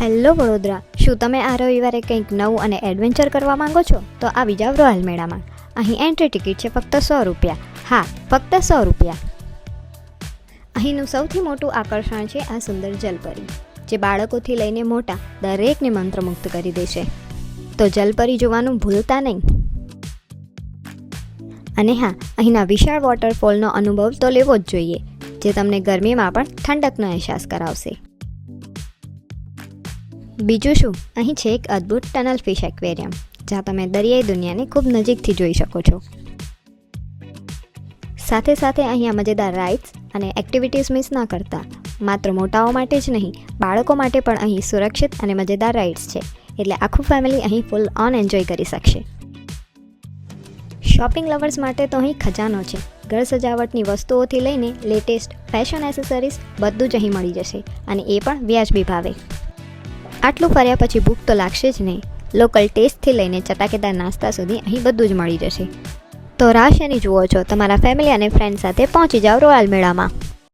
Hello Vadodara, શું તમે આ રવિવારે કંઈક નવું અને એડવેન્ચર કરવા માંગો છો? તો આવી જાવ રોયલ મેળામાં. અહીં એન્ટ્રી ટિકિટ છે ફક્ત 100 રૂપિયા. હા, ફક્ત 100 રૂપિયા. અહીંનું સૌથી મોટું આકર્ષણ છે આ સુંદર જલપરી, જે બાળકોથી લઈને મોટા દરેકને મંત્રમુગ્ધ કરી દેશે. તો જલપરી જોવાનું ભૂલતા નહીં. અને હા, અહીંના વિશાળ વોટરફોલનો અનુભવ તો લેવો જ જોઈએ, જે તમને ગરમીમાં પણ ઠંડકનો અહેસાસ કરાવશે. બીજું શું, અહીં છે એક અદ્ભુત ટનલ ફિશ એક્વેરિયમ, જ્યાં તમે દરિયાઈ દુનિયાને ખૂબ નજીકથી જોઈ શકો છો. સાથે સાથે અહીંયા મજેદાર રાઇડ્સ અને એક્ટિવિટીઝ મિસ ના કરતા. માત્ર મોટાઓ માટે જ નહીં, બાળકો માટે પણ અહીં સુરક્ષિત અને મજેદાર રાઇડ્સ છે, એટલે આખું ફેમિલી અહીં ફૂલ ઓન એન્જોય કરી શકશે. શોપિંગ લવર્સ માટે તો અહીં ખજાનો છે. ઘર સજાવટની વસ્તુઓથી લઈને લેટેસ્ટ ફેશન એસેસરીઝ બધું જ અહીં મળી જશે, અને એ પણ વ્યાજબી ભાવે. આટલું ફર્યા પછી ભૂખ તો લાગશે જ નહીં. લોકલ ટેસ્ટથી લઈને ચટાકેદાર નાસ્તા સુધી અહીં બધું જ મળી જશે. તો રાહ શેની જુઓ છો? તમારા ફેમિલી અને ફ્રેન્ડ સાથે પહોંચી જાઓ રોયલ મેળામાં.